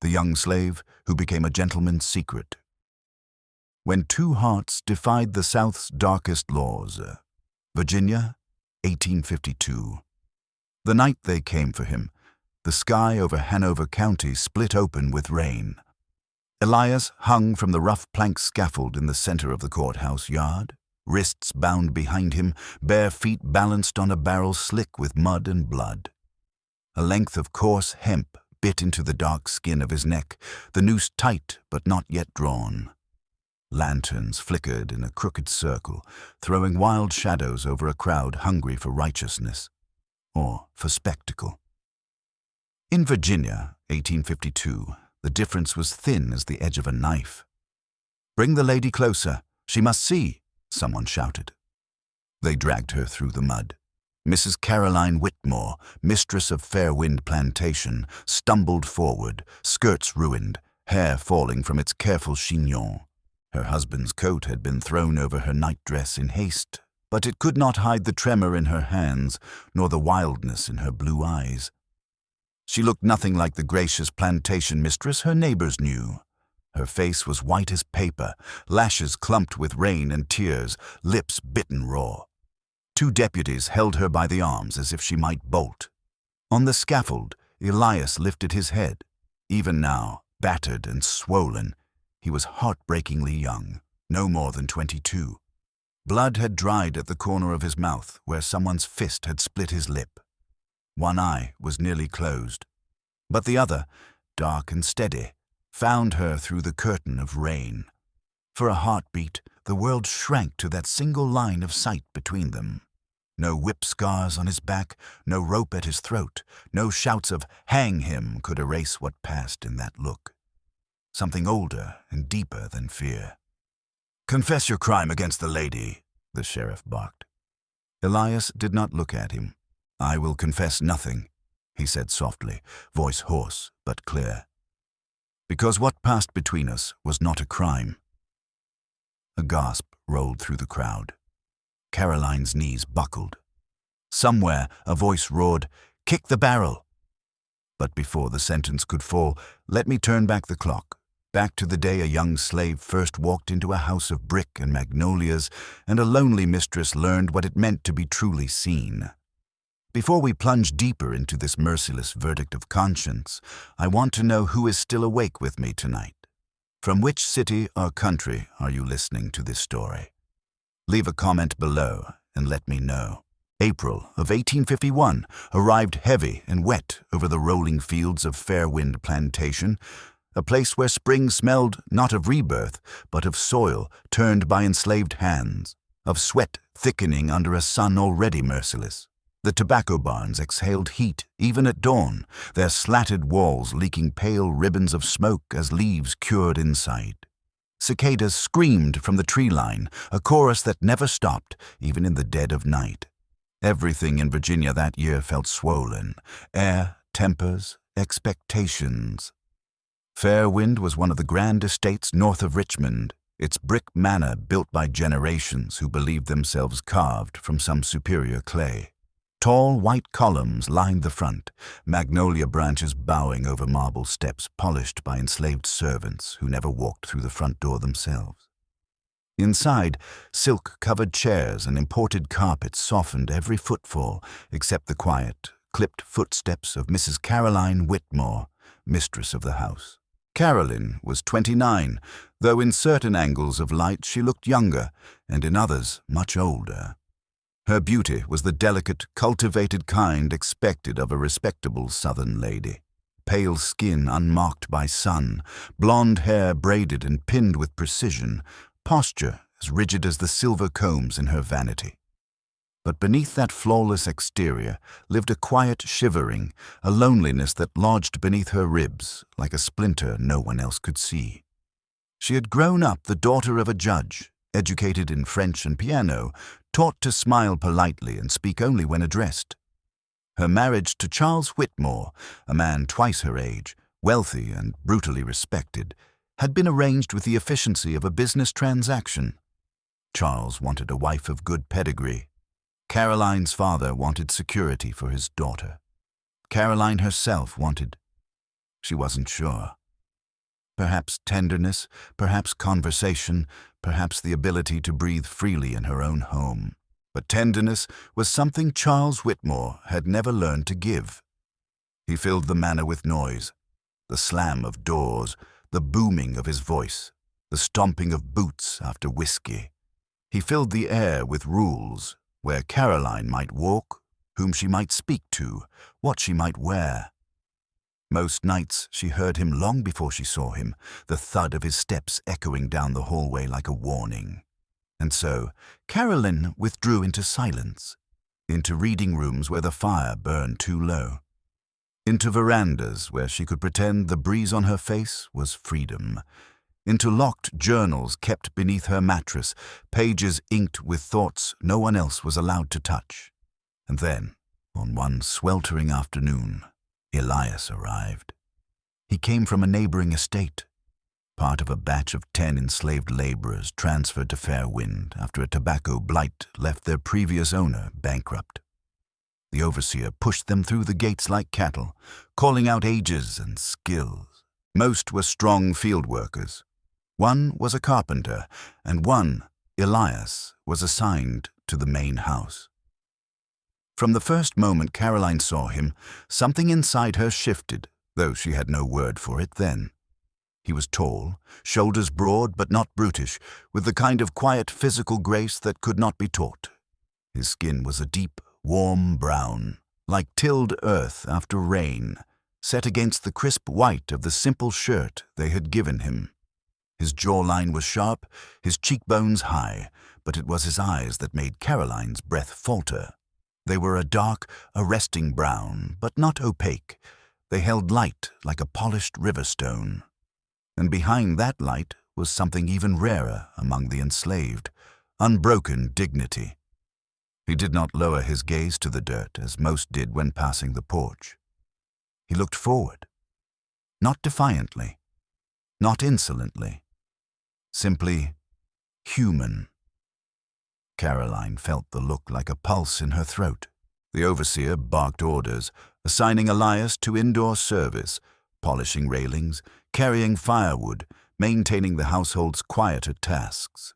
the young slave who became a gentleman's secret. When two hearts defied the South's darkest laws. Virginia, 1852. The night they came for him, the sky over Hanover County split open with rain. Elias hung from the rough plank scaffold in the center of the courthouse yard, wrists bound behind him, bare feet balanced on a barrel slick with mud and blood. A length of coarse hemp bit into the dark skin of his neck, the noose tight but not yet drawn. Lanterns flickered in a crooked circle, throwing wild shadows over a crowd hungry for righteousness, or for spectacle. In Virginia, 1852, the difference was thin as the edge of a knife. "Bring the lady closer. She must see," someone shouted. They dragged her through the mud. Mrs. Caroline Whitmore, mistress of Fairwind Plantation, stumbled forward, skirts ruined, hair falling from its careful chignon. Her husband's coat had been thrown over her nightdress in haste, but it could not hide the tremor in her hands, nor the wildness in her blue eyes. She looked nothing like the gracious plantation mistress her neighbors knew. Her face was white as paper, lashes clumped with rain and tears, lips bitten raw. Two deputies held her by the arms as if she might bolt. On the scaffold, Elias lifted his head. Even now, battered and swollen, he was heartbreakingly young, no more than 22. Blood had dried at the corner of his mouth where someone's fist had split his lip. One eye was nearly closed, but the other, dark and steady, found her through the curtain of rain. For a heartbeat, the world shrank to that single line of sight between them. No whip scars on his back, no rope at his throat, no shouts of "hang him" could erase what passed in that look. Something older and deeper than fear. "Confess your crime against the lady," the sheriff barked. Elias did not look at him. "I will confess nothing," he said softly, voice hoarse but clear. "Because what passed between us was not a crime." A gasp rolled through the crowd. Caroline's knees buckled. Somewhere a voice roared, "Kick the barrel!" But before the sentence could fall, let me turn back the clock, back to the day a young slave first walked into a house of brick and magnolias, and a lonely mistress learned what it meant to be truly seen. Before we plunge deeper into this merciless verdict of conscience, I want to know who is still awake with me tonight. From which city or country are you listening to this story? Leave a comment below and let me know. April of 1851 arrived heavy and wet over the rolling fields of Fairwind Plantation, a place where spring smelled not of rebirth, but of soil turned by enslaved hands, of sweat thickening under a sun already merciless. The tobacco barns exhaled heat even at dawn, their slatted walls leaking pale ribbons of smoke as leaves cured inside. Cicadas screamed from the tree line, a chorus that never stopped, even in the dead of night. Everything in Virginia that year felt swollen. Air, tempers, expectations. Fairwind was one of the grand estates north of Richmond, its brick manor built by generations who believed themselves carved from some superior clay. Tall white columns lined the front, magnolia branches bowing over marble steps polished by enslaved servants who never walked through the front door themselves. Inside, silk-covered chairs and imported carpets softened every footfall except the quiet, clipped footsteps of Mrs. Caroline Whitmore, mistress of the house. Caroline was 29, though in certain angles of light she looked younger, and in others much older. Her beauty was the delicate, cultivated kind expected of a respectable Southern lady. Pale skin unmarked by sun, blonde hair braided and pinned with precision, posture as rigid as the silver combs in her vanity. But beneath that flawless exterior lived a quiet shivering, a loneliness that lodged beneath her ribs like a splinter no one else could see. She had grown up the daughter of a judge, educated in French and piano, taught to smile politely and speak only when addressed. Her marriage to Charles Whitmore, a man twice her age, wealthy and brutally respected, had been arranged with the efficiency of a business transaction. Charles wanted a wife of good pedigree. Caroline's father wanted security for his daughter. Caroline herself wanted... She wasn't sure. Perhaps tenderness, perhaps conversation, perhaps the ability to breathe freely in her own home. But tenderness was something Charles Whitmore had never learned to give. He filled the manor with noise, the slam of doors, the booming of his voice, the stomping of boots after whiskey. He filled the air with rules, where Caroline might walk, whom she might speak to, what she might wear. Most nights she heard him long before she saw him, the thud of his steps echoing down the hallway like a warning. And so Caroline withdrew into silence, into reading rooms where the fire burned too low, into verandas where she could pretend the breeze on her face was freedom, into locked journals kept beneath her mattress, pages inked with thoughts no one else was allowed to touch. And then, on one sweltering afternoon, Elias arrived. He came from a neighboring estate, part of a batch of 10 enslaved laborers transferred to Fairwind after a tobacco blight left their previous owner bankrupt. The overseer pushed them through the gates like cattle, calling out ages and skills. Most were strong field workers. One was a carpenter, and one, Elias, was assigned to the main house. From the first moment Caroline saw him, something inside her shifted, though she had no word for it then. He was tall, shoulders broad but not brutish, with the kind of quiet physical grace that could not be taught. His skin was a deep, warm brown, like tilled earth after rain, set against the crisp white of the simple shirt they had given him. His jawline was sharp, his cheekbones high, but it was his eyes that made Caroline's breath falter. They were a dark, arresting brown, but not opaque. They held light like a polished river stone. And behind that light was something even rarer among the enslaved, unbroken dignity. He did not lower his gaze to the dirt as most did when passing the porch. He looked forward, not defiantly, not insolently, simply human. Caroline felt the look like a pulse in her throat. The overseer barked orders, assigning Elias to indoor service, polishing railings, carrying firewood, maintaining the household's quieter tasks.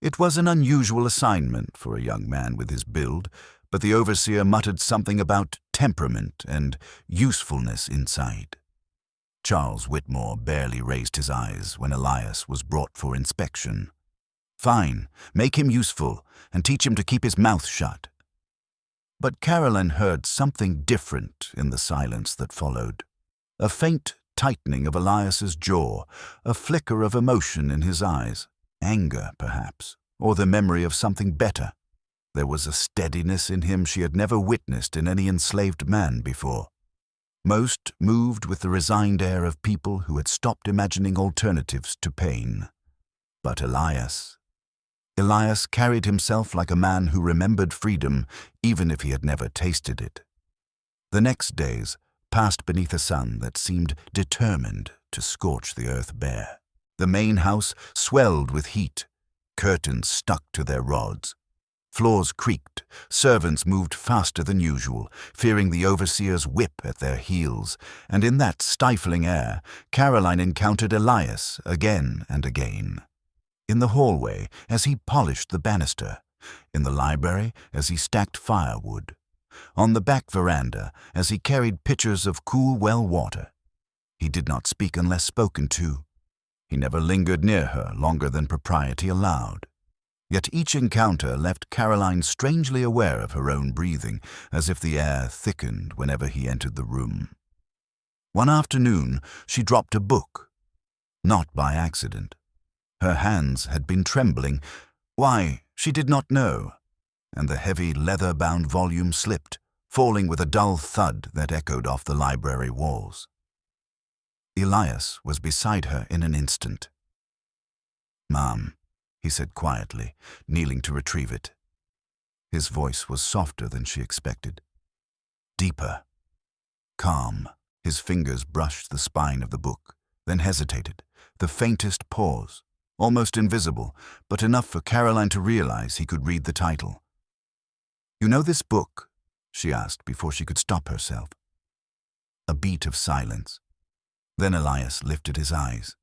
It was an unusual assignment for a young man with his build, but the overseer muttered something about temperament and usefulness inside. Charles Whitmore barely raised his eyes when Elias was brought for inspection. Fine, make him useful, and teach him to keep his mouth shut. But Caroline heard something different in the silence that followed. A faint tightening of Elias's jaw, a flicker of emotion in his eyes, anger perhaps, or the memory of something better. There was a steadiness in him she had never witnessed in any enslaved man before. Most moved with the resigned air of people who had stopped imagining alternatives to pain. But Elias carried himself like a man who remembered freedom even if he had never tasted it. The next days passed beneath a sun that seemed determined to scorch the earth bare. The main house swelled with heat, curtains stuck to their rods. Floors creaked, servants moved faster than usual, fearing the overseer's whip at their heels, and in that stifling air, Caroline encountered Elias again and again. In the hallway, as he polished the banister. In the library, as he stacked firewood. On the back veranda, as he carried pitchers of cool well water. He did not speak unless spoken to. He never lingered near her longer than propriety allowed. Yet each encounter left Caroline strangely aware of her own breathing, as if the air thickened whenever he entered the room. One afternoon, she dropped a book. Not by accident. Her hands had been trembling. Why, she did not know. And the heavy leather-bound volume slipped, falling with a dull thud that echoed off the library walls. Elias was beside her in an instant. "Ma'am," he said quietly, kneeling to retrieve it. His voice was softer than she expected. Deeper. Calm. His fingers brushed the spine of the book, then hesitated, the faintest pause. Almost invisible, but enough for Caroline to realize he could read the title. "You know this book?" she asked before she could stop herself. A beat of silence. Then Elias lifted his eyes.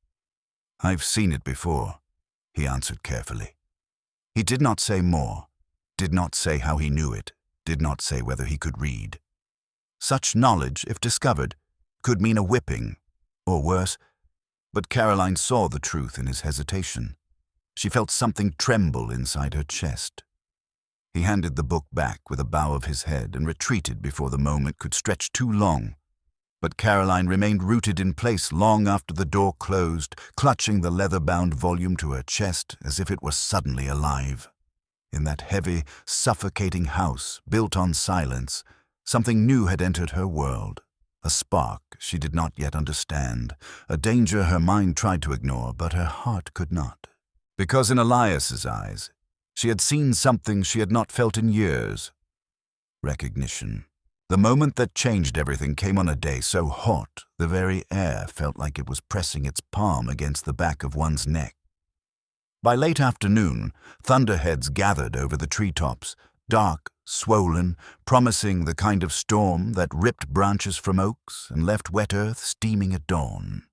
"I've seen it before," he answered carefully. He did not say more, did not say how he knew it, did not say whether he could read. Such knowledge, if discovered, could mean a whipping, or worse, but Caroline saw the truth in his hesitation. She felt something tremble inside her chest. He handed the book back with a bow of his head and retreated before the moment could stretch too long. But Caroline remained rooted in place long after the door closed, clutching the leather-bound volume to her chest as if it were suddenly alive. In that heavy, suffocating house, built on silence, something new had entered her world. A spark she did not yet understand, a danger her mind tried to ignore, but her heart could not. Because in Elias's eyes, she had seen something she had not felt in years. Recognition. The moment that changed everything came on a day so hot, the very air felt like it was pressing its palm against the back of one's neck. By late afternoon, thunderheads gathered over the treetops, dark, swollen, promising the kind of storm that ripped branches from oaks and left wet earth steaming at dawn.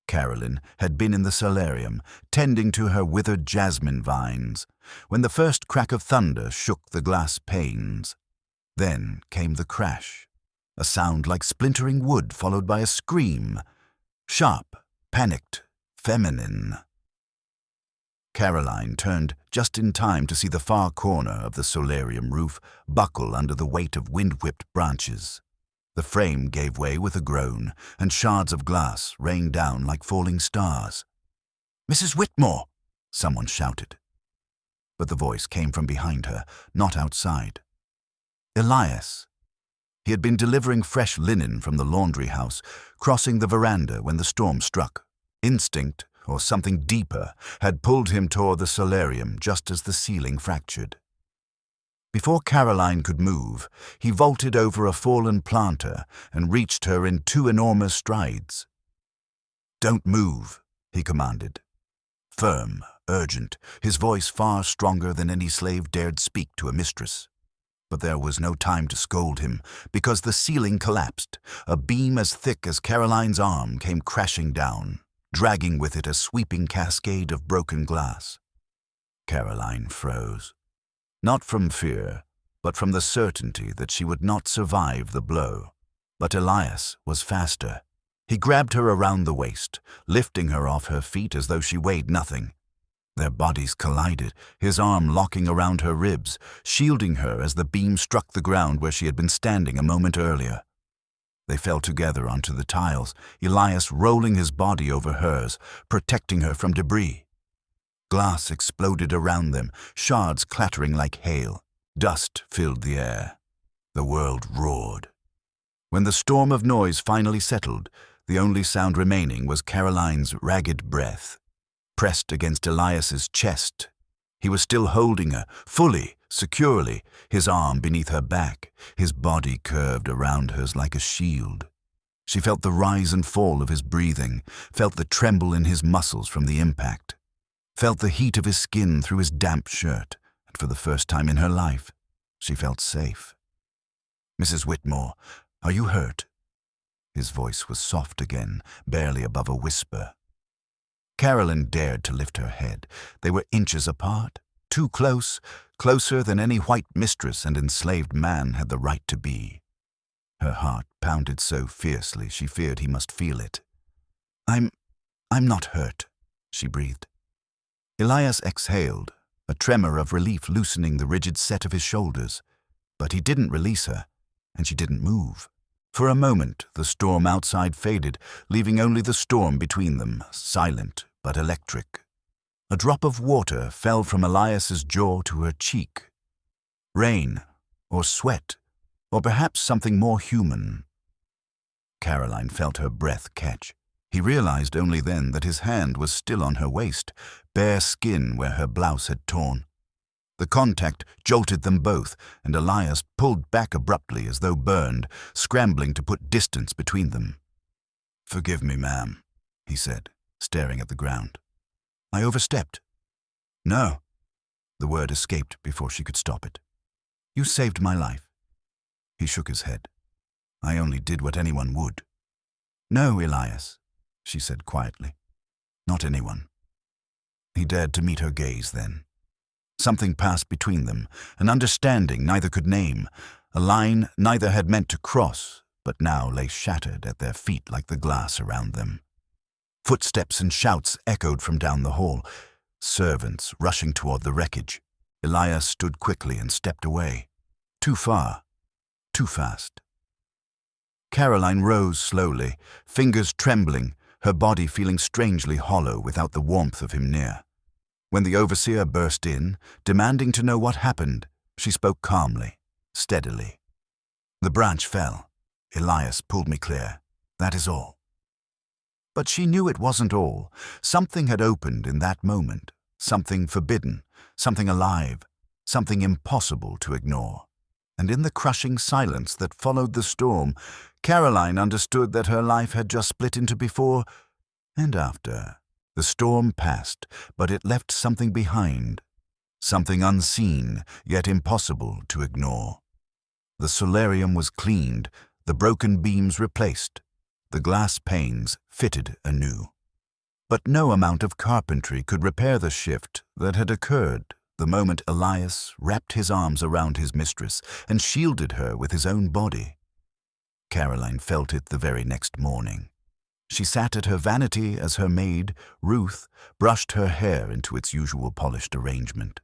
Carolyn had been in the solarium, tending to her withered jasmine vines, when the first crack of thunder shook the glass panes. Then came the crash, a sound like splintering wood followed by a scream, sharp, panicked, feminine. Caroline turned just in time to see the far corner of the solarium roof buckle under the weight of wind-whipped branches. The frame gave way with a groan, and shards of glass rained down like falling stars. "Mrs. Whitmore!" someone shouted. But the voice came from behind her, not outside. Elias. He had been delivering fresh linen from the laundry house, crossing the veranda when the storm struck. Instinct, or something deeper, had pulled him toward the solarium just as the ceiling fractured. Before Caroline could move, he vaulted over a fallen planter and reached her in 2 enormous strides. "Don't move," he commanded. Firm, urgent, his voice far stronger than any slave dared speak to a mistress. But there was no time to scold him, because the ceiling collapsed. A beam as thick as Caroline's arm came crashing down, dragging with it a sweeping cascade of broken glass. Caroline froze. Not from fear, but from the certainty that she would not survive the blow. But Elias was faster. He grabbed her around the waist, lifting her off her feet as though she weighed nothing. Their bodies collided, his arm locking around her ribs, shielding her as the beam struck the ground where she had been standing a moment earlier. They fell together onto the tiles, Elias rolling his body over hers, protecting her from debris. Glass exploded around them, shards clattering like hail. Dust filled the air. The world roared. When the storm of noise finally settled, the only sound remaining was Caroline's ragged breath, pressed against Elias's chest. He was still holding her, fully, securely, his arm beneath her back, his body curved around hers like a shield. She felt the rise and fall of his breathing, felt the tremble in his muscles from the impact, felt the heat of his skin through his damp shirt, and for the first time in her life, she felt safe. "Mrs. Whitmore, are you hurt?" His voice was soft again, barely above a whisper. Carolyn dared to lift her head. They were inches apart, too close, closer than any white mistress and enslaved man had the right to be. Her heart pounded so fiercely she feared he must feel it. I'm not hurt," she breathed. Elias exhaled, a tremor of relief loosening the rigid set of his shoulders. But he didn't release her, and she didn't move. For a moment, the storm outside faded, leaving only the storm between them, silent but electric. A drop of water fell from Elias's jaw to her cheek. Rain, or sweat, or perhaps something more human. Caroline felt her breath catch. He realized only then that his hand was still on her waist, bare skin where her blouse had torn. The contact jolted them both, and Elias pulled back abruptly as though burned, scrambling to put distance between them. "Forgive me, ma'am," he said, staring at the ground. "I overstepped." "No." The word escaped before she could stop it. "You saved my life." He shook his head. "I only did what anyone would." "No, Elias," she said quietly. "Not anyone." He dared to meet her gaze then. Something passed between them, an understanding neither could name, a line neither had meant to cross, but now lay shattered at their feet like the glass around them. Footsteps and shouts echoed from down the hall, servants rushing toward the wreckage. Elias stood quickly and stepped away. Too far, too fast. Caroline rose slowly, fingers trembling, her body feeling strangely hollow without the warmth of him near. When the overseer burst in, demanding to know what happened, she spoke calmly, steadily. "The branch fell. Elias pulled me clear. That is all." But she knew it wasn't all. Something had opened in that moment, something forbidden, something alive, something impossible to ignore. And in the crushing silence that followed the storm, Caroline understood that her life had just split into before and after. The storm passed, but it left something behind, something unseen, yet impossible to ignore. The solarium was cleaned, the broken beams replaced, the glass panes fitted anew. But no amount of carpentry could repair the shift that had occurred the moment Elias wrapped his arms around his mistress and shielded her with his own body. Caroline felt it the very next morning. She sat at her vanity as her maid, Ruth, brushed her hair into its usual polished arrangement.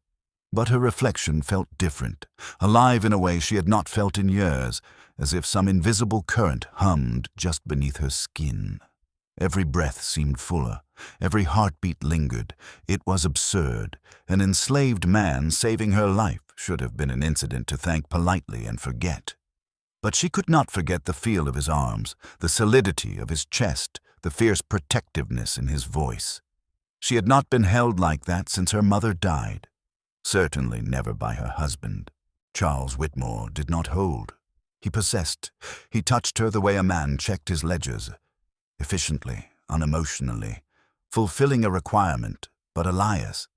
But her reflection felt different, alive in a way she had not felt in years, as if some invisible current hummed just beneath her skin. Every breath seemed fuller, every heartbeat lingered. It was absurd. An enslaved man saving her life should have been an incident to thank politely and forget. But she could not forget the feel of his arms, the solidity of his chest, the fierce protectiveness in his voice. She had not been held like that since her mother died. Certainly never by her husband. Charles Whitmore did not hold. He possessed. He touched her the way a man checked his ledgers, efficiently, unemotionally, fulfilling a requirement. But Elias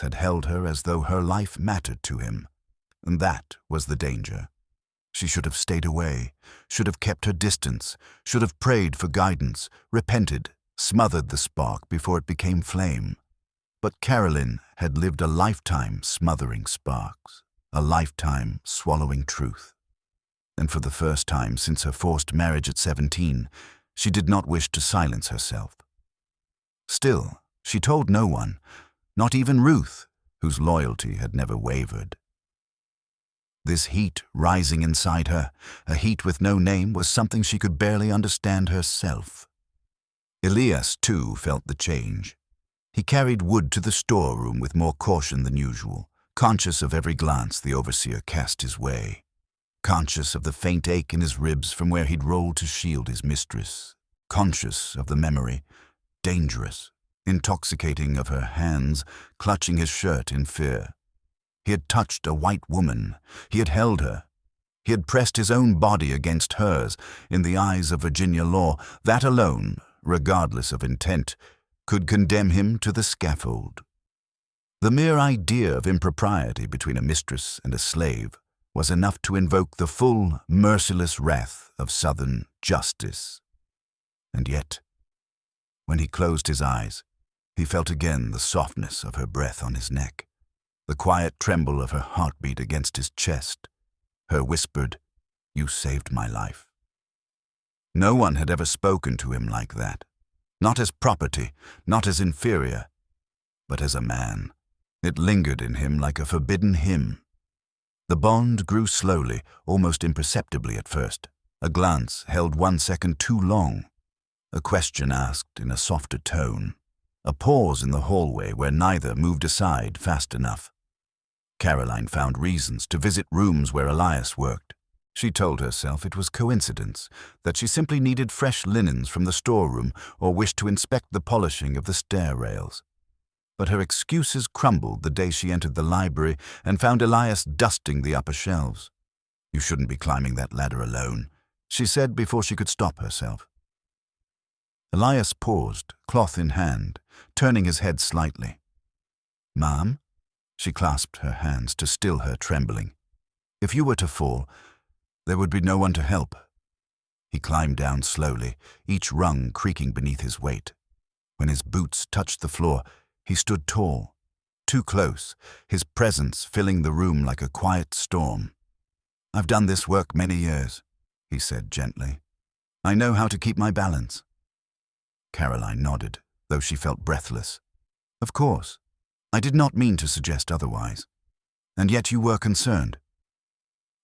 had held her as though her life mattered to him. And that was the danger. She should have stayed away, should have kept her distance, should have prayed for guidance, repented, smothered the spark before it became flame. But Caroline had lived a lifetime smothering sparks, a lifetime swallowing truth. And for the first time since her forced marriage at 17, she did not wish to silence herself. Still, she told no one, not even Ruth, whose loyalty had never wavered. This heat rising inside her, a heat with no name, was something she could barely understand herself. Elias, too, felt the change. He carried wood to the storeroom with more caution than usual, conscious of every glance the overseer cast his way, conscious of the faint ache in his ribs from where he'd rolled to shield his mistress, conscious of the memory, dangerous, intoxicating, of her hands clutching his shirt in fear. He had touched a white woman. He had held her. He had pressed his own body against hers. In the eyes of Virginia law, that alone, regardless of intent, could condemn him to the scaffold. The mere idea of impropriety between a mistress and a slave was enough to invoke the full, merciless wrath of Southern justice. And yet, when he closed his eyes, he felt again the softness of her breath on his neck, the quiet tremble of her heartbeat against his chest, her whispered, "You saved my life." No one had ever spoken to him like that, not as property, not as inferior, but as a man. It lingered in him like a forbidden hymn. The bond grew slowly, almost imperceptibly at first. A glance held 1 second too long, a question asked in a softer tone, a pause in the hallway where neither moved aside fast enough. Caroline found reasons to visit rooms where Elias worked. She told herself it was coincidence, that she simply needed fresh linens from the storeroom or wished to inspect the polishing of the stair rails. But her excuses crumbled the day she entered the library and found Elias dusting the upper shelves. "You shouldn't be climbing that ladder alone," she said before she could stop herself. Elias paused, cloth in hand, turning his head slightly. "Ma'am?" She clasped her hands to still her trembling. "If you were to fall, there would be no one to help." He climbed down slowly, each rung creaking beneath his weight. When his boots touched the floor, he stood tall, too close, his presence filling the room like a quiet storm. "I've done this work many years," he said gently. "I know how to keep my balance." Caroline nodded, though she felt breathless. "Of course. I did not mean to suggest otherwise. And yet you were concerned."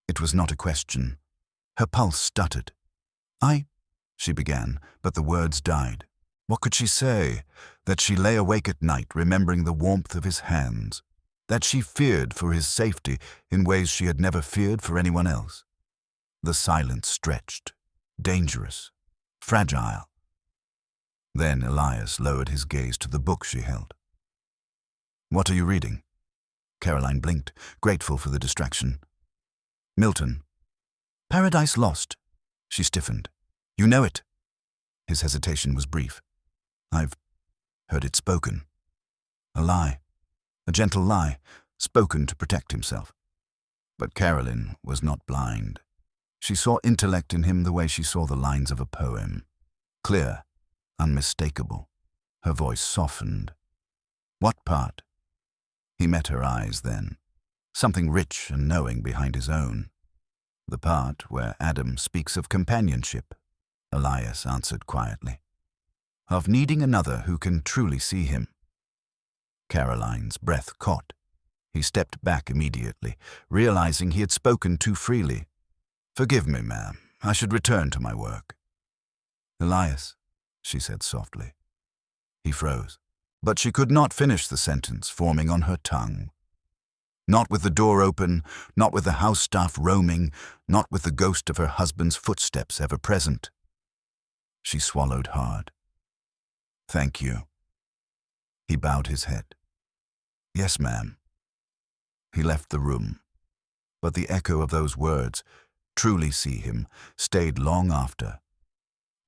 It was not a question. Her pulse stuttered. She began, but the words died. What could she say? That she lay awake at night remembering the warmth of his hands. That she feared for his safety in ways she had never feared for anyone else. The silence stretched, dangerous, fragile. Then Elias lowered his gaze to the book she held. "What are you reading?" Caroline blinked, grateful for the distraction. "Milton." "Paradise Lost." She stiffened. "You know it." His hesitation was brief. "I've heard it spoken." A lie. A gentle lie, spoken to protect himself. But Caroline was not blind. She saw intellect in him the way she saw the lines of a poem. Clear, unmistakable. Her voice softened. "What part?" He met her eyes then, something rich and knowing behind his own. "The part where Adam speaks of companionship," Elias answered quietly. "Of needing another who can truly see him." Caroline's breath caught. He stepped back immediately, realizing he had spoken too freely. "Forgive me, ma'am. I should return to my work." "Elias," she said softly. He froze, but she could not finish the sentence forming on her tongue. Not with the door open, not with the house staff roaming, not with the ghost of her husband's footsteps ever present. She swallowed hard. "Thank you." He bowed his head. "Yes, ma'am." He left the room, but the echo of those words, "truly see him," stayed long after.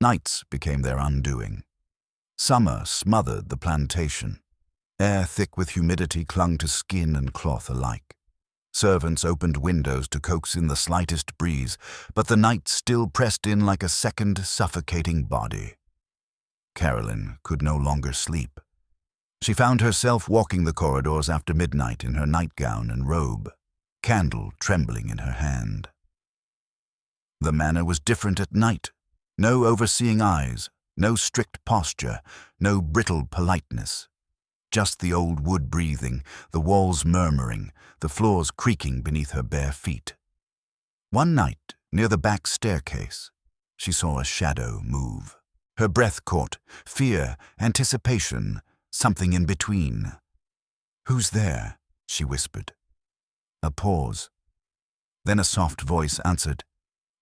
Nights became their undoing. Summer smothered the plantation. Air thick with humidity clung to skin and cloth alike. Servants opened windows to coax in the slightest breeze, but the night still pressed in like a second suffocating body. Caroline could no longer sleep. She found herself walking the corridors after midnight in her nightgown and robe, candle trembling in her hand. The manner was different at night. No overseeing eyes, no strict posture, no brittle politeness. Just the old wood breathing, the walls murmuring, the floors creaking beneath her bare feet. One night, near the back staircase, she saw a shadow move. Her breath caught, fear, anticipation, something in between. "Who's there?" she whispered. A pause. Then a soft voice answered,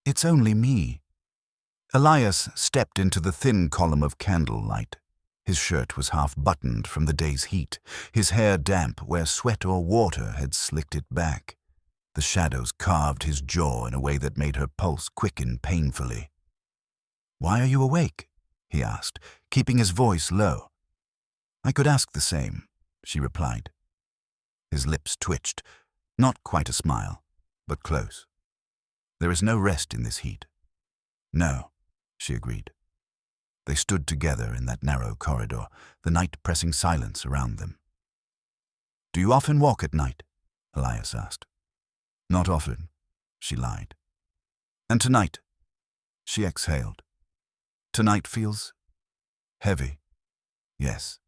"It's only me." Elias stepped into the thin column of candlelight. His shirt was half-buttoned from the day's heat, his hair damp where sweat or water had slicked it back. The shadows carved his jaw in a way that made her pulse quicken painfully. "Why are you awake?" he asked, keeping his voice low. "I could ask the same," she replied. His lips twitched, not quite a smile, but close. "There is no rest in this heat." "No," she agreed. They stood together in that narrow corridor, the night pressing silence around them. "Do you often walk at night?" Elias asked. "Not often," she lied. "And tonight?" She exhaled. "Tonight feels heavy." "Yes,"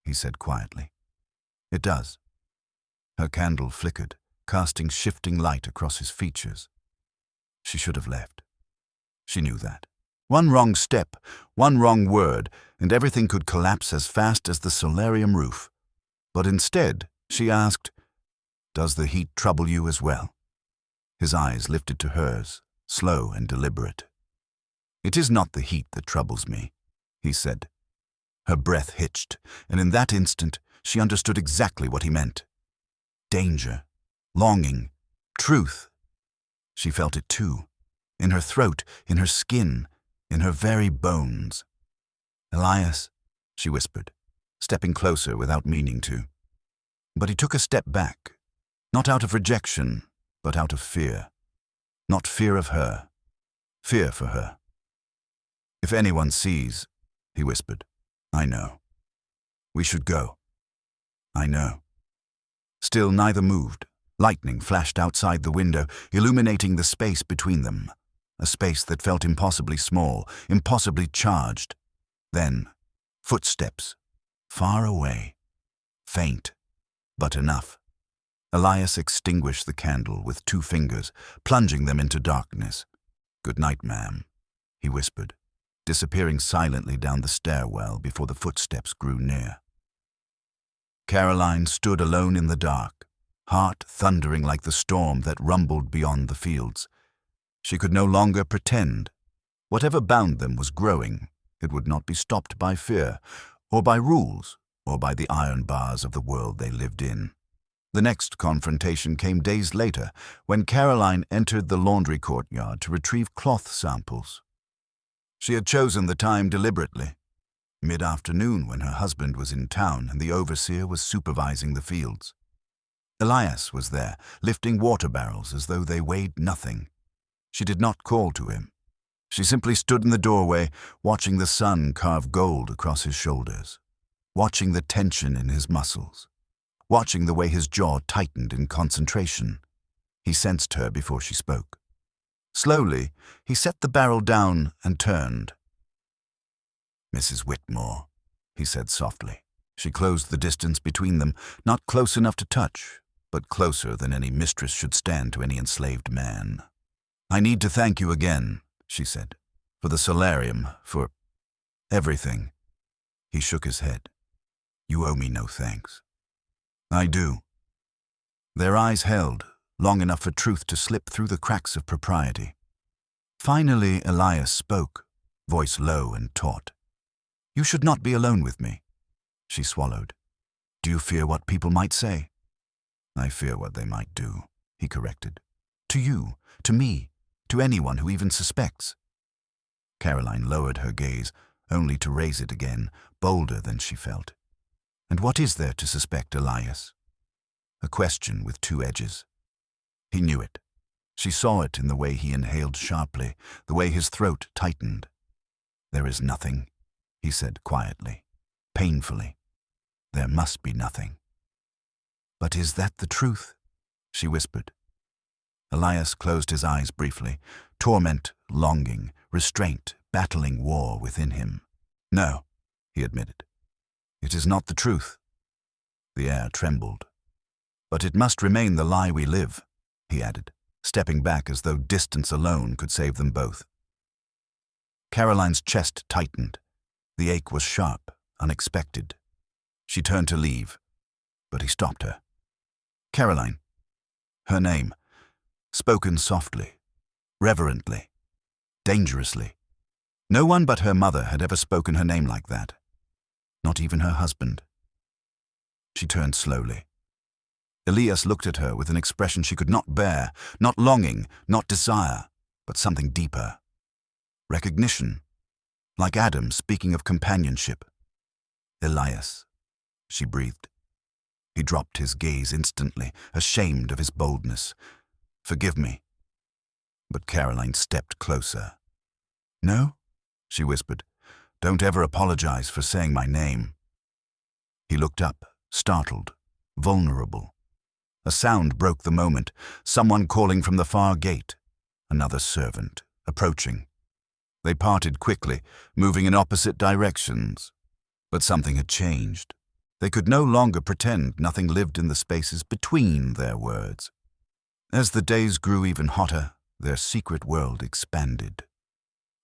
he said quietly. "It does." Her candle flickered, casting shifting light across his features. She should have left. She knew that. One wrong step, one wrong word, and everything could collapse as fast as the solarium roof. But instead, she asked, "Does the heat trouble you as well?" His eyes lifted to hers, slow and deliberate. "It is not the heat that troubles me," he said. Her breath hitched, and in that instant, she understood exactly what he meant. Danger, longing, truth. She felt it too, in her throat, in her skin, in her very bones. "Elias," she whispered, stepping closer without meaning to. But he took a step back, not out of rejection, but out of fear. Not fear of her, fear for her. If anyone sees, he whispered. I know. We should go. I know. Still neither moved. Lightning flashed outside the window, illuminating the space between them. A space that felt impossibly small, impossibly charged. Then, footsteps. Far away. Faint, but enough. Elias extinguished the candle with 2 fingers, plunging them into darkness. Good night, ma'am, he whispered, disappearing silently down the stairwell before the footsteps grew near. Caroline stood alone in the dark, heart thundering like the storm that rumbled beyond the fields. She could no longer pretend. Whatever bound them was growing. It would not be stopped by fear, or by rules, or by the iron bars of the world they lived in. The next confrontation came days later, when Caroline entered the laundry courtyard to retrieve cloth samples. She had chosen the time deliberately, mid-afternoon when her husband was in town and the overseer was supervising the fields. Elias was there, lifting water barrels as though they weighed nothing. She did not call to him. She simply stood in the doorway, watching the sun carve gold across his shoulders, watching the tension in his muscles, watching the way his jaw tightened in concentration. He sensed her before she spoke. Slowly, he set the barrel down and turned. Mrs. Whitmore, he said softly. She closed the distance between them, not close enough to touch, but closer than any mistress should stand to any enslaved man. I need to thank you again, she said, for the solarium, for everything. He shook his head. You owe me no thanks. I do. Their eyes held, long enough for truth to slip through the cracks of propriety. Finally, Elias spoke, voice low and taut. You should not be alone with me. She swallowed. Do you fear what people might say? I fear what they might do, he corrected. To you, to me, to anyone who even suspects. Caroline lowered her gaze, only to raise it again, bolder than she felt. And what is there to suspect, Elias? A question with 2 edges. He knew it. She saw it in the way he inhaled sharply, the way his throat tightened. There is nothing, he said quietly, painfully. There must be nothing. But is that the truth? She whispered. Elias closed his eyes briefly, torment, longing, restraint, battling war within him. No, he admitted. It is not the truth. The air trembled. But it must remain the lie we live, he added, stepping back as though distance alone could save them both. Caroline's chest tightened. The ache was sharp, unexpected. She turned to leave, but he stopped her. Caroline. Her name, spoken softly, reverently, dangerously. No one but her mother had ever spoken her name like that. Not even her husband. She turned slowly. Elias looked at her with an expression she could not bear, not longing, not desire, but something deeper. Recognition, like Adam speaking of companionship. Elias, she breathed. He dropped his gaze instantly, ashamed of his boldness. Forgive me. But Caroline stepped closer. No, she whispered. Don't ever apologize for saying my name. He looked up, startled, vulnerable. A sound broke the moment, someone calling from the far gate. Another servant, approaching. They parted quickly, moving in opposite directions. But something had changed. They could no longer pretend nothing lived in the spaces between their words. As the days grew even hotter, their secret world expanded.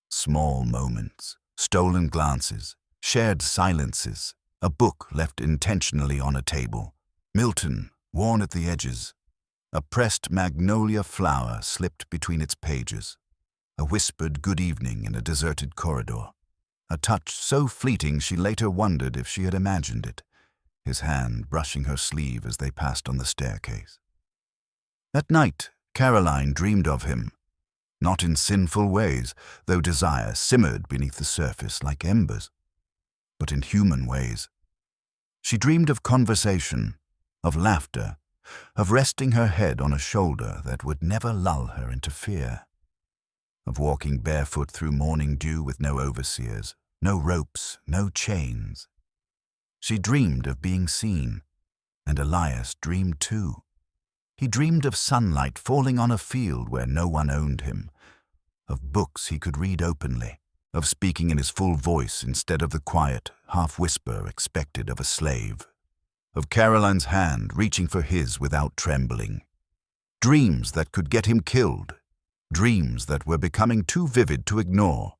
Small moments, stolen glances, shared silences, a book left intentionally on a table, Milton, worn at the edges, a pressed magnolia flower slipped between its pages, a whispered good evening in a deserted corridor, a touch so fleeting she later wondered if she had imagined it, his hand brushing her sleeve as they passed on the staircase. At night, Caroline dreamed of him, not in sinful ways, though desire simmered beneath the surface like embers, but in human ways. She dreamed of conversation, of laughter, of resting her head on a shoulder that would never lull her into fear. of walking barefoot through morning dew with no overseers, no ropes, no chains. She dreamed of being seen, and Elias dreamed too. He dreamed of sunlight falling on a field where no one owned him, of books he could read openly, of speaking in his full voice instead of the quiet, half-whisper expected of a slave, of Caroline's hand reaching for his without trembling. Dreams that could get him killed, dreams that were becoming too vivid to ignore.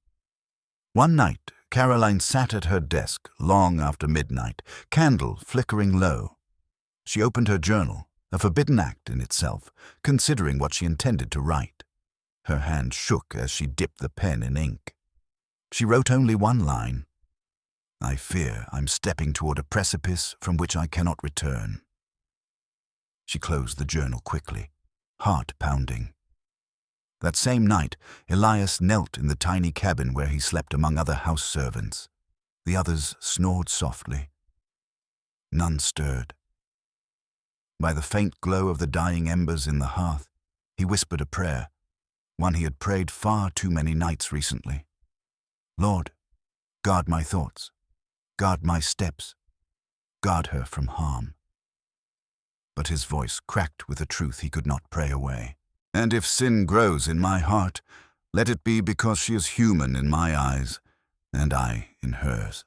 One night, Caroline sat at her desk long after midnight, candle flickering low. She opened her journal, a forbidden act in itself, considering what she intended to write. Her hand shook as she dipped the pen in ink. She wrote only one line. "I fear I'm stepping toward a precipice from which I cannot return." She closed the journal quickly, heart pounding. That same night, Elias knelt in the tiny cabin where he slept among other house servants. The others snored softly. None stirred. By the faint glow of the dying embers in the hearth, he whispered a prayer, one he had prayed far too many nights recently. "Lord, guard my thoughts, guard my steps, guard her from harm." But his voice cracked with a truth he could not pray away. "And if sin grows in my heart, let it be because she is human in my eyes, and I in hers."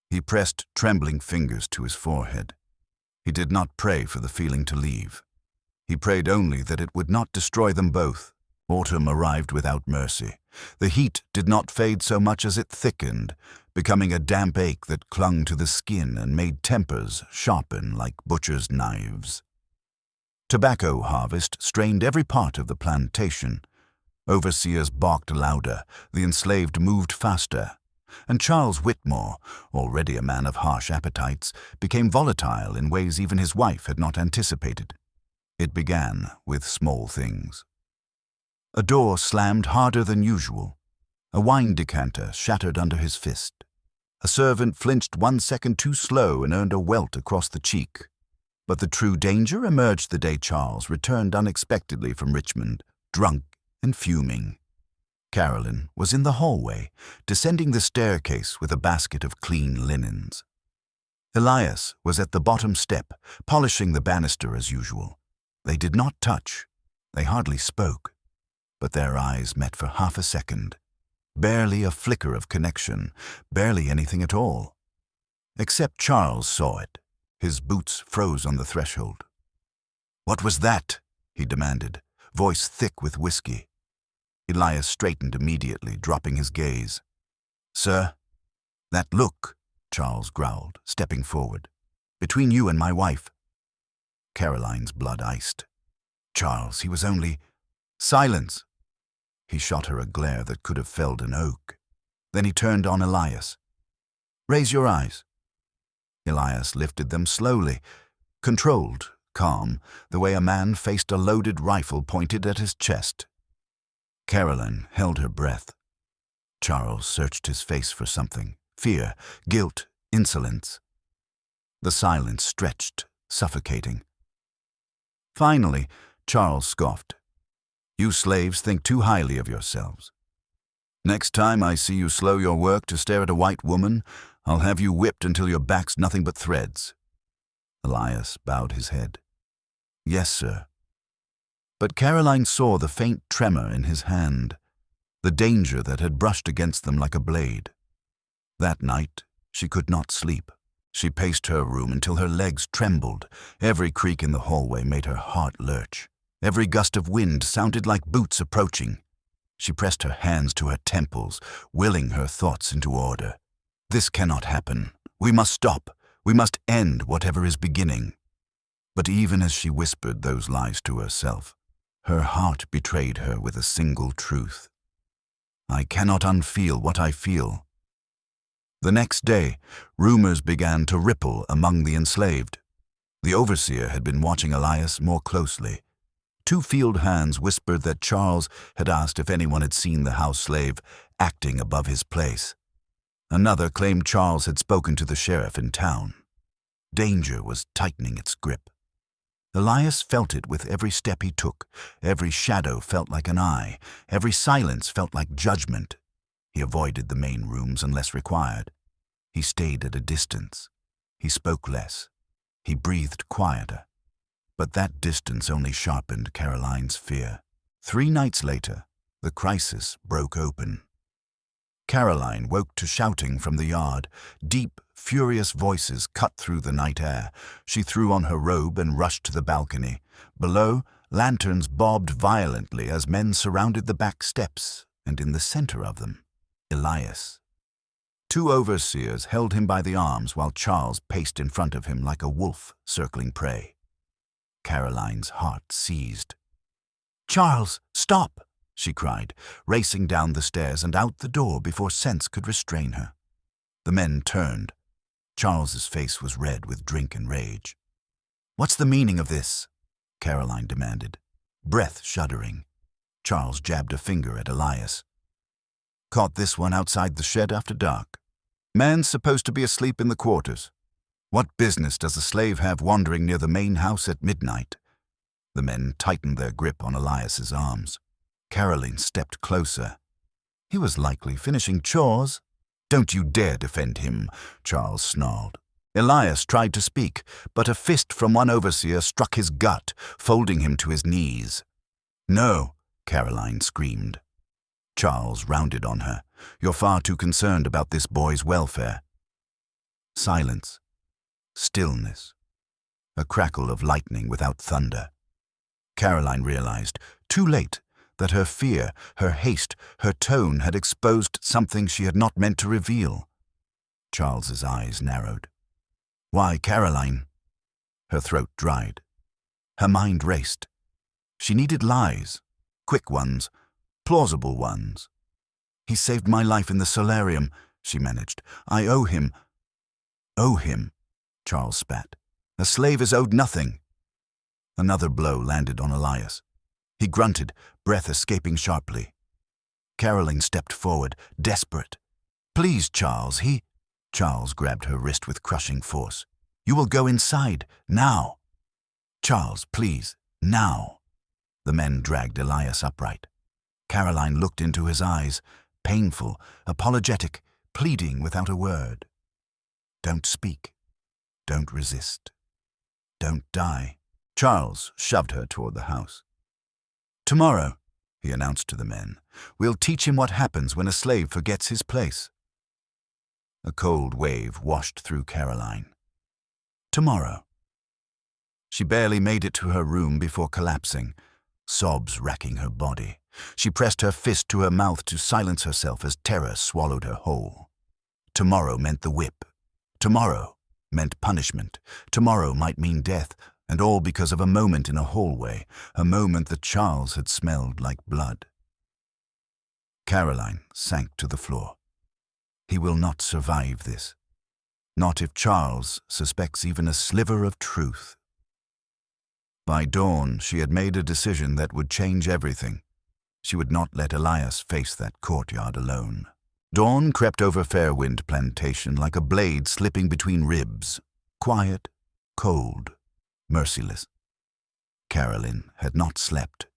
He pressed trembling fingers to his forehead. He did not pray for the feeling to leave. He prayed only that it would not destroy them both. Autumn arrived without mercy. The heat did not fade so much as it thickened, becoming a damp ache that clung to the skin and made tempers sharpen like butchers' knives. Tobacco harvest strained every part of the plantation. Overseers barked louder, the enslaved moved faster, and Charles Whitmore, already a man of harsh appetites, became volatile in ways even his wife had not anticipated. It began with small things. A door slammed harder than usual. A wine decanter shattered under his fist. A servant flinched 1 second too slow and earned a welt across the cheek. But the true danger emerged the day Charles returned unexpectedly from Richmond, drunk and fuming. Caroline was in the hallway, descending the staircase with a basket of clean linens. Elias was at the bottom step, polishing the banister as usual. They did not touch. They hardly spoke. But their eyes met for half a second. Barely a flicker of connection, barely anything at all. Except Charles saw it. His boots froze on the threshold. "What was that?" he demanded, voice thick with whiskey. Elias straightened immediately, dropping his gaze. "Sir, that look," Charles growled, stepping forward. "Between you and my wife." Caroline's blood iced. "Charles, he was only—" "Silence!" He shot her a glare that could have felled an oak. Then he turned on Elias. "Raise your eyes." Elias lifted them slowly, controlled, calm, the way a man faced a loaded rifle pointed at his chest. Caroline held her breath. Charles searched his face for something: fear, guilt, insolence. The silence stretched, suffocating. Finally, Charles scoffed. "You slaves think too highly of yourselves. Next time I see you slow your work to stare at a white woman, I'll have you whipped until your back's nothing but threads." Elias bowed his head. "Yes, sir." But Caroline saw the faint tremor in his hand, the danger that had brushed against them like a blade. That night, she could not sleep. She paced her room until her legs trembled. Every creak in the hallway made her heart lurch. Every gust of wind sounded like boots approaching. She pressed her hands to her temples, willing her thoughts into order. "This cannot happen. We must stop. We must end whatever is beginning." But even as she whispered those lies to herself, her heart betrayed her with a single truth. "I cannot unfeel what I feel." The next day, rumors began to ripple among the enslaved. The overseer had been watching Elias more closely. 2 field hands whispered that Charles had asked if anyone had seen the house slave acting above his place. Another claimed Charles had spoken to the sheriff in town. Danger was tightening its grip. Elias felt it with every step he took. Every shadow felt like an eye. Every silence felt like judgment. He avoided the main rooms unless required. He stayed at a distance. He spoke less. He breathed quieter. But that distance only sharpened Caroline's fear. 3 nights later, the crisis broke open. Caroline woke to shouting from the yard. Deep, furious voices cut through the night air. She threw on her robe and rushed to the balcony. Below, lanterns bobbed violently as men surrounded the back steps, and in the center of them, Elias. 2 overseers held him by the arms while Charles paced in front of him like a wolf circling prey. Caroline's heart seized. "Charles, stop!" she cried, racing down the stairs and out the door before sense could restrain her. The men turned. Charles's face was red with drink and rage. "What's the meaning of this?" Caroline demanded, breath shuddering. Charles jabbed a finger at Elias. "Caught this one outside the shed after dark. Man's supposed to be asleep in the quarters. What business does a slave have wandering near the main house at midnight?" The men tightened their grip on Elias's arms. Caroline stepped closer. "He was likely finishing chores." "Don't you dare defend him," Charles snarled. Elias tried to speak, but a fist from one overseer struck his gut, folding him to his knees. "No," Caroline screamed. Charles rounded on her. "You're far too concerned about this boy's welfare." Silence. Stillness. A crackle of lightning without thunder. Caroline realized, too late, that her fear, her haste, her tone had exposed something she had not meant to reveal. Charles's eyes narrowed. "Why, Caroline?" Her throat dried. Her mind raced. She needed lies, quick ones, plausible ones. "He saved my life in the solarium," she managed. "I owe him." "Owe him," Charles spat. "A slave is owed nothing." Another blow landed on Elias. He grunted, breath escaping sharply. Caroline stepped forward, desperate. "Please, Charles, Charles grabbed her wrist with crushing force. "You will go inside, now." "Charles, please, now." The men dragged Elias upright. Caroline looked into his eyes, painful, apologetic, pleading without a word. "Don't speak. Don't resist. Don't die." Charles shoved her toward the house. "Tomorrow," he announced to the men, "we'll teach him what happens when a slave forgets his place." A cold wave washed through Caroline. Tomorrow. She barely made it to her room before collapsing, sobs racking her body. She pressed her fist to her mouth to silence herself as terror swallowed her whole. Tomorrow meant the whip. Tomorrow meant punishment. Tomorrow might mean death, and all because of a moment in a hallway, a moment that Charles had smelled like blood. Caroline sank to the floor. He will not survive this. Not if Charles suspects even a sliver of truth. By dawn, she had made a decision that would change everything. She would not let Elias face that courtyard alone. Dawn crept over Fairwind Plantation like a blade slipping between ribs. Quiet, cold, merciless. Caroline had not slept.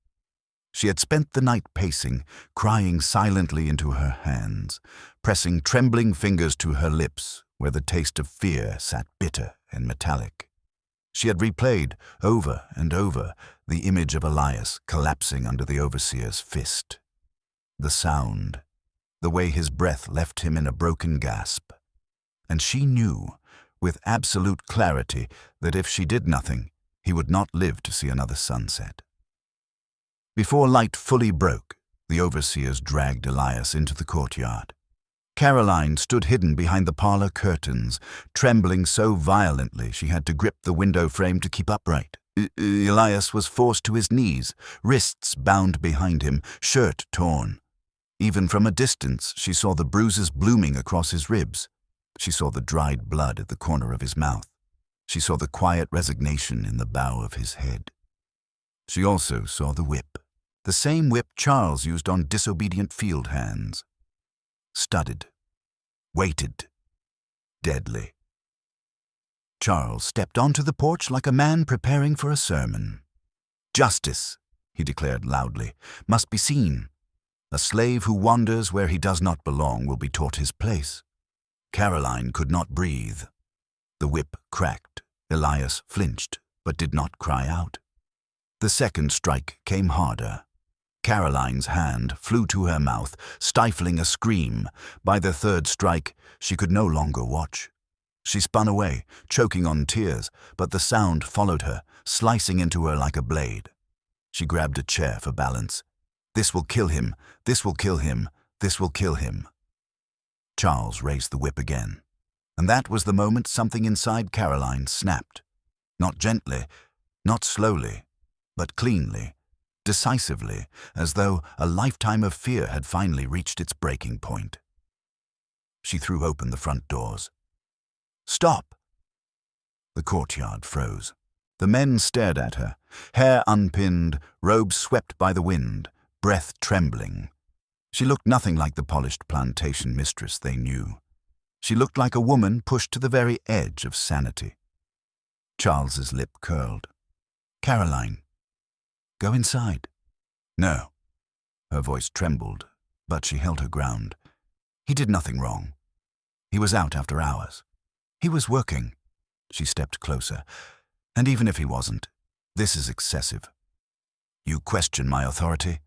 She had spent the night pacing, crying silently into her hands, pressing trembling fingers to her lips where the taste of fear sat bitter and metallic. She had replayed, over and over, the image of Elias collapsing under the overseer's fist. The sound, the way his breath left him in a broken gasp. And she knew, with absolute clarity, that if she did nothing, he would not live to see another sunset. Before light fully broke, the overseers dragged Elias into the courtyard. Caroline stood hidden behind the parlor curtains, trembling so violently she had to grip the window frame to keep upright. Elias was forced to his knees, wrists bound behind him, shirt torn. Even from a distance, she saw the bruises blooming across his ribs. She saw the dried blood at the corner of his mouth. She saw the quiet resignation in the bow of his head. She also saw the whip, the same whip Charles used on disobedient field hands. Studded, weighted, deadly. Charles stepped onto the porch like a man preparing for a sermon. "Justice," he declared loudly, "must be seen. A slave who wanders where he does not belong will be taught his place." Caroline could not breathe. The whip cracked. Elias flinched, but did not cry out. The second strike came harder. Caroline's hand flew to her mouth, stifling a scream. By the third strike, she could no longer watch. She spun away, choking on tears, but the sound followed her, slicing into her like a blade. She grabbed a chair for balance. "This will kill him. This will kill him. This will kill him." Charles raised the whip again. And that was the moment something inside Caroline snapped. Not gently, not slowly, but cleanly, decisively, as though a lifetime of fear had finally reached its breaking point. She threw open the front doors. "Stop!" The courtyard froze. The men stared at her, hair unpinned, robes swept by the wind, breath trembling. She looked nothing like the polished plantation mistress they knew. She looked like a woman pushed to the very edge of sanity. Charles's lip curled. "Caroline, go inside." "No." Her voice trembled, but she held her ground. He did nothing wrong. He was out after hours. He was working. She stepped closer. "And even if he wasn't, this is excessive." "You question my authority?"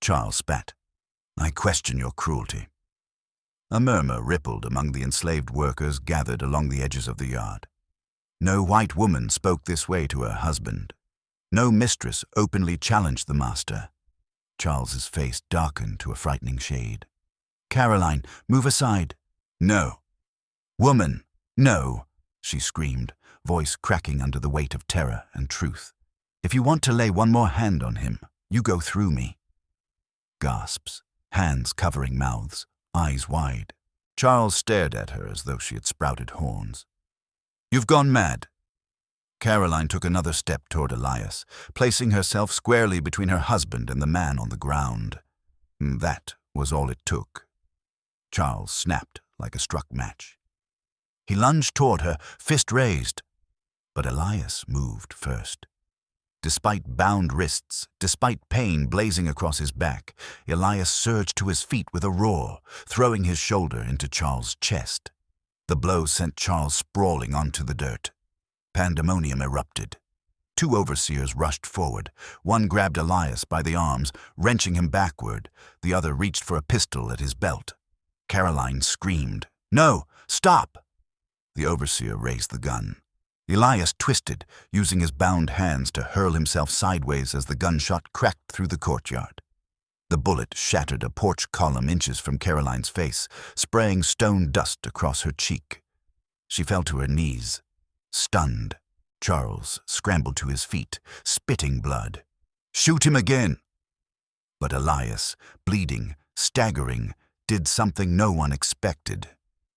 Charles spat. "I question your cruelty." A murmur rippled among the enslaved workers gathered along the edges of the yard. No white woman spoke this way to her husband. No mistress openly challenged the master. Charles's face darkened to a frightening shade. "Caroline, move aside." "No." "Woman, no," she screamed, voice cracking under the weight of terror and truth. "If you want to lay one more hand on him, you go through me." Gasps, hands covering mouths, eyes wide. Charles stared at her as though she had sprouted horns. "You've gone mad." Caroline took another step toward Elias, placing herself squarely between her husband and the man on the ground. That was all it took. Charles snapped like a struck match. He lunged toward her, fist raised. But Elias moved first. Despite bound wrists, despite pain blazing across his back, Elias surged to his feet with a roar, throwing his shoulder into Charles' chest. The blow sent Charles sprawling onto the dirt. Pandemonium erupted. Two overseers rushed forward. One grabbed Elias by the arms, wrenching him backward. The other reached for a pistol at his belt. Caroline screamed, "No! Stop!" The overseer raised the gun. Elias twisted, using his bound hands to hurl himself sideways as the gunshot cracked through the courtyard. The bullet shattered a porch column inches from Caroline's face, spraying stone dust across her cheek. She fell to her knees, stunned. Charles scrambled to his feet, spitting blood. "Shoot him again!" But Elias, bleeding, staggering, did something no one expected.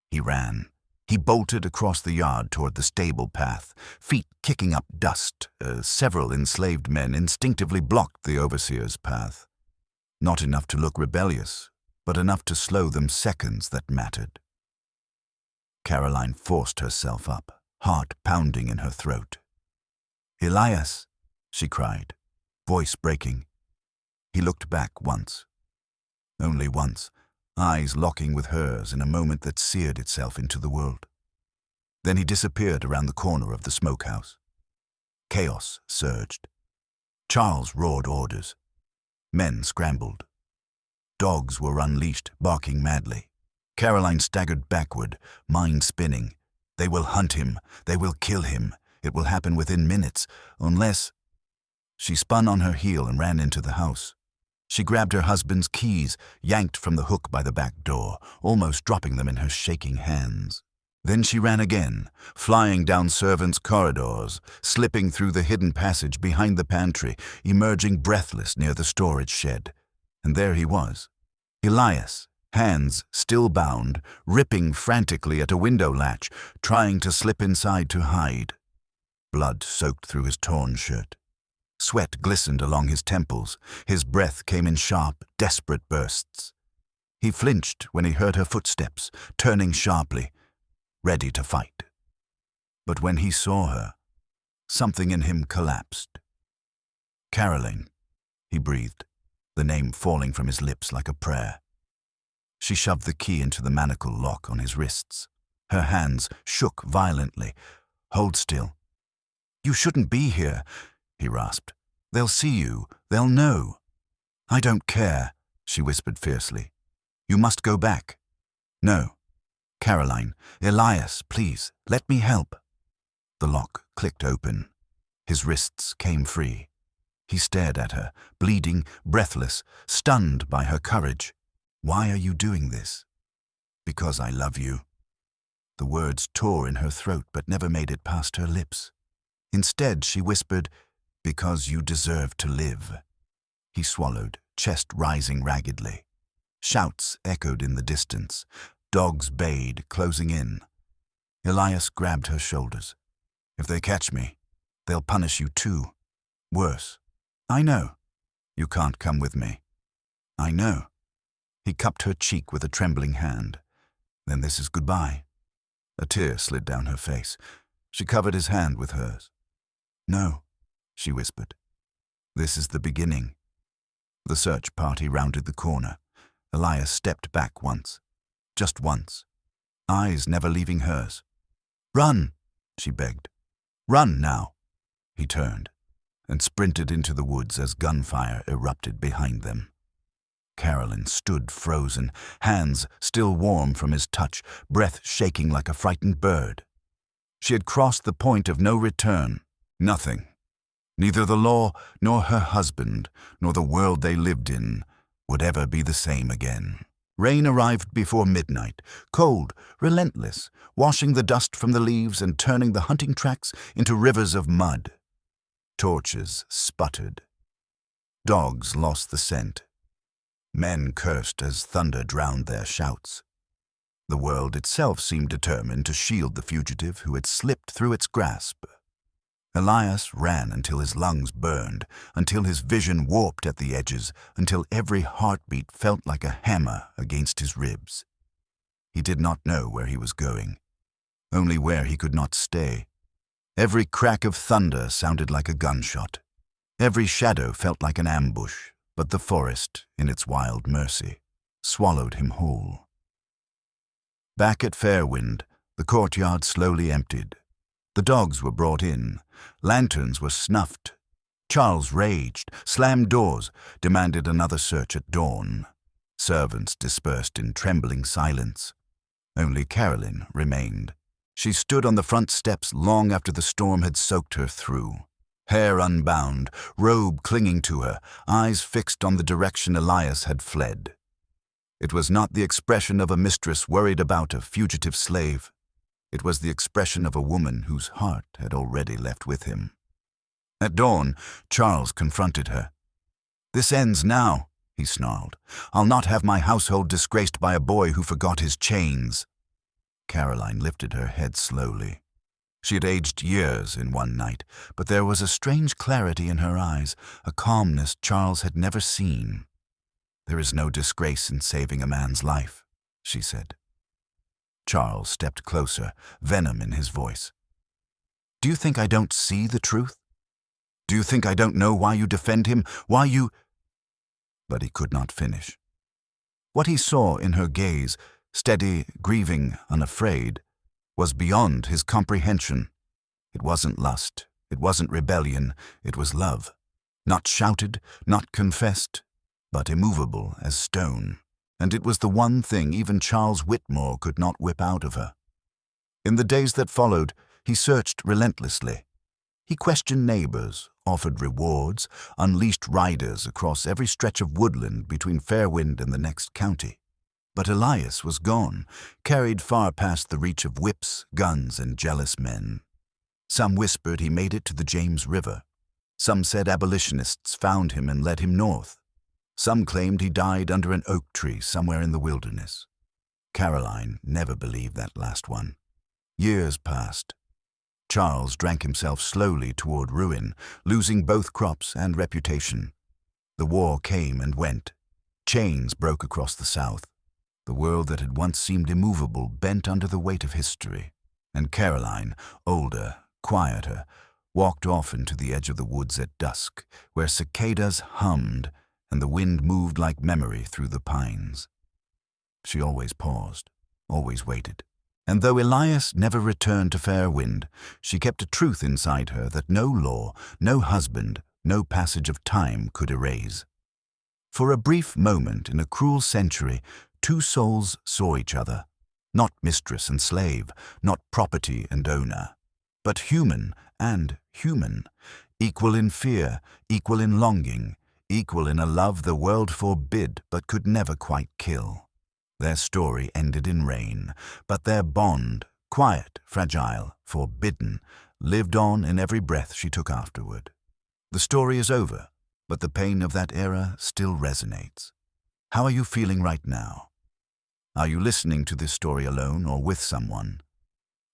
He ran. He bolted across the yard toward the stable path, feet kicking up dust. Several enslaved men instinctively blocked the overseer's path. Not enough to look rebellious, but enough to slow them seconds that mattered. Caroline forced herself up, heart pounding in her throat. "Elias," she cried, voice breaking. He looked back once. Only once. Eyes locking with hers in a moment that seared itself into the world. Then he disappeared around the corner of the smokehouse. Chaos surged. Charles roared orders. Men scrambled. Dogs were unleashed, barking madly. Caroline staggered backward, mind spinning. They will hunt him. They will kill him. It will happen within minutes, unless... She spun on her heel and ran into the house. She grabbed her husband's keys, yanked from the hook by the back door, almost dropping them in her shaking hands. Then she ran again, flying down servants' corridors, slipping through the hidden passage behind the pantry, emerging breathless near the storage shed. And there he was, Elias, hands still bound, ripping frantically at a window latch, trying to slip inside to hide. Blood soaked through his torn shirt. Sweat glistened along his temples. His breath came in sharp, desperate bursts. He flinched when he heard her footsteps, turning sharply, ready to fight. But when he saw her, something in him collapsed. "Caroline," he breathed, the name falling from his lips like a prayer. She shoved the key into the manacle lock on his wrists. Her hands shook violently. "Hold still." "You shouldn't be here," he rasped. "They'll see you. They'll know." "I don't care," she whispered fiercely. "You must go back." "No. Caroline, Elias, please, let me help." The lock clicked open. His wrists came free. He stared at her, bleeding, breathless, stunned by her courage. "Why are you doing this?" "Because I love you." The words tore in her throat but never made it past her lips. Instead, she whispered, "Because you deserve to live." He swallowed, chest rising raggedly. Shouts echoed in the distance. Dogs bayed, closing in. Elias grabbed her shoulders. "If they catch me, they'll punish you too. Worse." "I know." "You can't come with me." "I know." He cupped her cheek with a trembling hand. "Then this is goodbye." A tear slid down her face. She covered his hand with hers. "No," she whispered. "This is the beginning." The search party rounded the corner. Elias stepped back once. Just once. Eyes never leaving hers. "Run," she begged. "Run now." He turned and sprinted into the woods as gunfire erupted behind them. Caroline stood frozen, hands still warm from his touch, breath shaking like a frightened bird. She had crossed the point of no return. Nothing, neither the law nor her husband, nor the world they lived in, would ever be the same again. Rain arrived before midnight, cold, relentless, washing the dust from the leaves and turning the hunting tracks into rivers of mud. Torches sputtered. Dogs lost the scent. Men cursed as thunder drowned their shouts. The world itself seemed determined to shield the fugitive who had slipped through its grasp. Elias ran until his lungs burned, until his vision warped at the edges, until every heartbeat felt like a hammer against his ribs. He did not know where he was going, only where he could not stay. Every crack of thunder sounded like a gunshot. Every shadow felt like an ambush, but the forest, in its wild mercy, swallowed him whole. Back at Fairwind, the courtyard slowly emptied. The dogs were brought in. Lanterns were snuffed. Charles raged, slammed doors, demanded another search at dawn. Servants dispersed in trembling silence. Only Caroline remained. She stood on the front steps long after the storm had soaked her through. Hair unbound, robe clinging to her, eyes fixed on the direction Elias had fled. It was not the expression of a mistress worried about a fugitive slave. It was the expression of a woman whose heart had already left with him. At dawn, Charles confronted her. "This ends now," he snarled. "I'll not have my household disgraced by a boy who forgot his chains." Caroline lifted her head slowly. She had aged years in one night, but there was a strange clarity in her eyes, a calmness Charles had never seen. "There is no disgrace in saving a man's life," she said. Charles stepped closer, venom in his voice. "Do you think I don't see the truth? Do you think I don't know why you defend him, why you—" But he could not finish. What he saw in her gaze, steady, grieving, unafraid, was beyond his comprehension. It wasn't lust, it wasn't rebellion, it was love. Not shouted, not confessed, but immovable as stone. And it was the one thing even Charles Whitmore could not whip out of her. In the days that followed, he searched relentlessly. He questioned neighbors, offered rewards, unleashed riders across every stretch of woodland between Fairwind and the next county. But Elias was gone, carried far past the reach of whips, guns, and jealous men. Some whispered he made it to the James River. Some said abolitionists found him and led him north. Some claimed he died under an oak tree somewhere in the wilderness. Caroline never believed that last one. Years passed. Charles drank himself slowly toward ruin, losing both crops and reputation. The war came and went. Chains broke across the South. The world that had once seemed immovable bent under the weight of history. And Caroline, older, quieter, walked off into the edge of the woods at dusk, where cicadas hummed and the wind moved like memory through the pines. She always paused, always waited. And though Elias never returned to Fairwind, she kept a truth inside her that no law, no husband, no passage of time could erase. For a brief moment in a cruel century, two souls saw each other, not mistress and slave, not property and owner, but human and human, equal in fear, equal in longing, equal in a love the world forbid but could never quite kill. Their story ended in rain, but their bond, quiet, fragile, forbidden, lived on in every breath she took afterward. The story is over, but the pain of that era still resonates. How are you feeling right now? Are you listening to this story alone or with someone?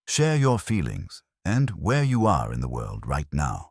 Share your feelings and where you are in the world right now.